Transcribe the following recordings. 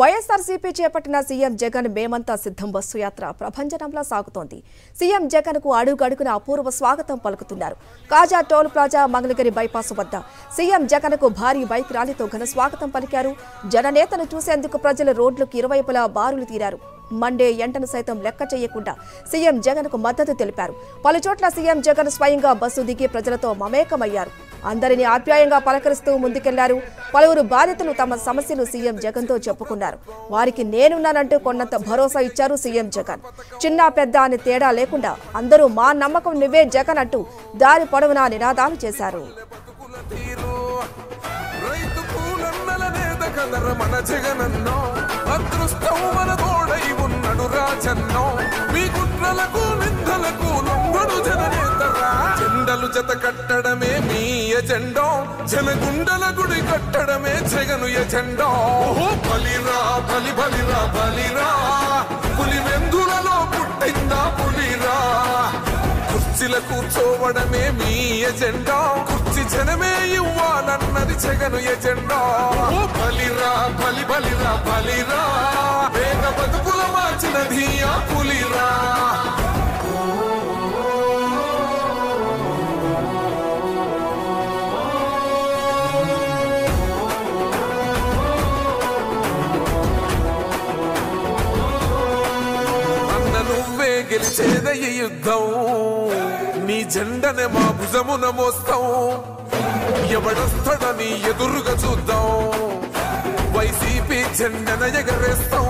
వైఎస్ఆర్సీపీ చేపట్టిన సీఎం జగన్ మేమంతా సిద్ధం బస్సు యాత్ర ప్రభంజనంలా సాగుతోంది. సీఎం జగన్ కు అడుగడుగున అపూర్వ స్వాగతం పలుకుతున్నారు. కాజా టోల్ ప్లాజా మంగళగిరి బైపాస్ వద్ద సీఎం జగన్ కు భారీ బైక్ ర్యాలీతో ఘన స్వాగతం పలికారు. జననేతను చూసేందుకు ప్రజలు రోడ్లకు ఇరువైపులా బారులు తీరారు. మండే ఎండను సైతం లెక్క చేయకుండా సీఎం జగన్ కు మద్దతు తెలిపారు. పలుచోట్ల సీఎం జగన్ స్వయంగా బస్సు దిగి ప్రజలతో మమేకమయ్యారు. అందరినీ ఆప్యాయంగా పలకరిస్తూ ముందుకెళ్లారు. పలువురు బాధితులు తమ సమస్యలు సీఎం జగన్ తో చెప్పుకున్నారు. వారికి నేనున్నానంటూ కొన్నంత భరోసా ఇచ్చారు సీఎం జగన్. చిన్న పెద్ద అని తేడా లేకుండా అందరూ మా నమ్మకం నువ్వే జగన్ అంటూ దారి పొడవునా నినాదాలు చేశారు. మన జగనన్నో అదృష్టం మన తోడై ఉన్నడు రాజన్నో మీ కుట్రలకు నిందలకు లొంగడు జననేతరా జెండలు జత కట్టడమే మీ ఎజెండో జనగుండల గుడి కట్టడమే జగను ఎజెండో బలిరా బలి బలిరా బలిరా పులి వెందులలో పుట్టిందా పులిరా కుర్చీల కూర్చోవడమే మీ ఎజెండా కుర్చీ జనమే ఇవ్వాలన్నది జగను ఎజెండా బలిరా బలి బలిరా బలిరా వేగ బతుకుల మార్చినది ఆ పులిరా అన్న నువ్వే గెలిచేదయ్య యుద్ధం నీ జెండనే మా భుజమున మోస్తాం ఎవడొస్తాడని ఎదురుగా చూద్దాం వైసీపీ జెండన ఎగరేస్తాం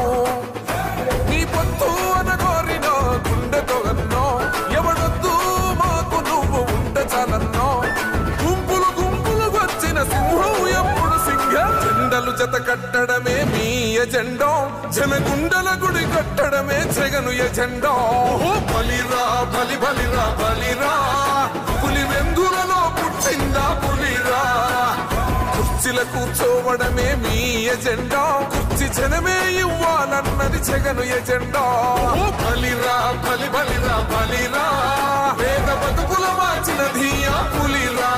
నీ పొత్తు అనగోరిన గుండెతో అన్నో ఎవడొద్దు మాకు నువ్వు ఉండ చాలన్నో గుంపులు గుంపులు వచ్చిన సింహం ఎప్పుడు సింహం జెండలు జత కట్టడమే మీ ఎజెండో జనగుండల గుడి కట్టడమే జగను ఎజెండో బలిరా బలి బలిరా బలిరా పులి వెందులలో పుట్టిందా పులిరా కుర్చీల కూర్చోవడమే మీ ఎజెండా కుర్చీ జనమే ఇవ్వాలన్నది జగను ఎజెండా బలిరా బలి బలిరా బలిరా వేద బతుకుల మార్చినది ఆ పులిరా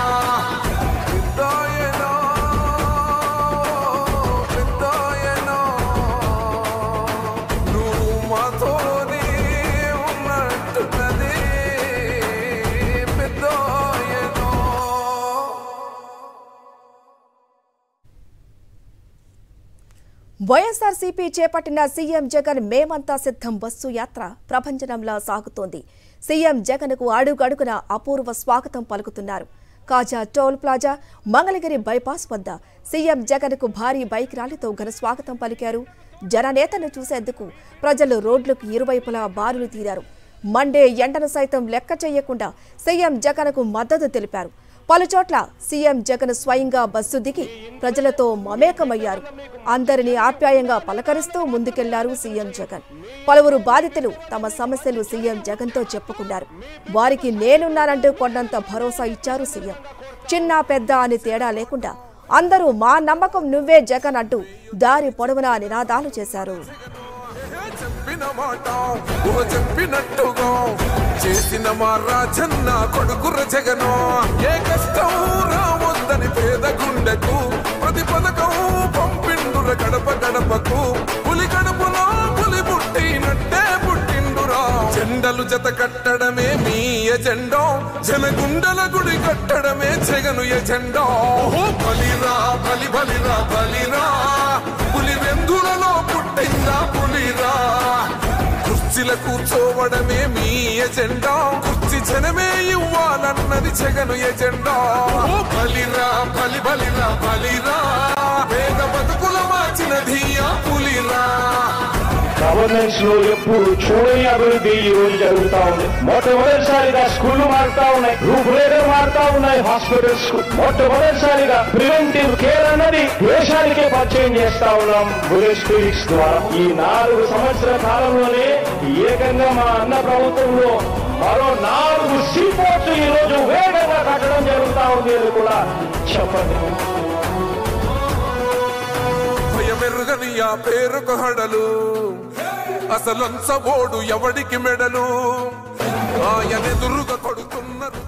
వైఎస్ఆర్సీపీ చేపట్టిన సీఎం జగన్ మేమంతా సిద్ధం బస్సు యాత్ర ప్రభంజనంలా సాగుతోంది. సీఎం జగన్ కు అడుగడుగున అపూర్వ స్వాగతం పలుకుతున్నారు. కాజా టోల్ ప్లాజా మంగళగిరి బైపాస్ వద్ద సీఎం జగన్ కు భారీ బైక్ ర్యాలీతో ఘన స్వాగతం పలికారు. జననేతను చూసేందుకు ప్రజలు రోడ్లకు ఇరువైపులా బారులు తీరారు. మండే ఎండను సైతం లెక్క చేయకుండా సీఎం జగన్ కు మద్దతు తెలిపారు. పలుచోట్ల సీఎం జగన్ స్వయంగా బస్సు దిగి ప్రజలతో మమేకమయ్యారు. అందరినీ ఆప్యాయంగా పలకరిస్తూ ముందుకెళ్లారు సీఎం జగన్. పలువురు బాధితులు తమ సమస్యలు సీఎం జగన్ తో చెప్పుకున్నారు. వారికి నేనున్నానంటూ కొన్నంత భరోసా ఇచ్చారు సీఎం. చిన్న పెద్ద అని తేడా లేకుండా అందరూ మా నమ్మకం నువ్వే జగన్ అంటూ దారి పొడవునా నినాదాలు చేశారు. చెప్పినట్టుగా చేసిన మా రాజన్న కొడుకుర జగను ఏ కష్టం రావద్దని పేద గుండెకు ప్రతి పథకం పంపిండుర గడప గడపకు పులి గడపలో పులి పుట్టినట్టే పుట్టిండురా జెండలు జత కట్టడమే మీ ఎజెండో జనగుండల గుడి కట్టడమే జగను ఎజెండో బలిరా బలి బలిరా బలిరా పులి వెందులలో పుట్టిందా పులిరా కుర్చీల కూర్చోవడమే మీ ఎజెండా కుర్చీ జనమే ఇవ్వాలన్నది జగను ఎజెండా బలిరా బలి బలిరా బలిరా వేగ బతుకుల మార్చినది ఆ పులిరా గవర్నెన్స్ లో ఎప్పుడు చూడని అభివృద్ధి ఈ రోజు జరుగుతా ఉంది. మొట్టమొదటిసారిగా స్కూళ్లు మారుతా ఉన్నాయి, రూపురేఖలు మారుతా ఉన్నాయి. హాస్పిటల్స్ మొట్టమొదటిసారిగా ప్రివెంటివ్ కేర్ అన్నది దేశానికే పరిచయం చేస్తా ఉన్నాం బులెట్ క్లినిక్స్ ద్వారా. ఈ 4 సంవత్సరాల కాలంలోనే ఏకంగా మా అన్న ప్రభుత్వంలో మరో 4 సీపోర్ట్స్ ఈ రోజు వేగంగా కట్టడం జరుగుతా ఉంది అని కూడా చెప్పండి. భయమెరుగని ఆ పేరుకు హడలు అసలంచబోడు ఎవడికి మెడలు ఆయనెదురుగా కొడుతున్నారు.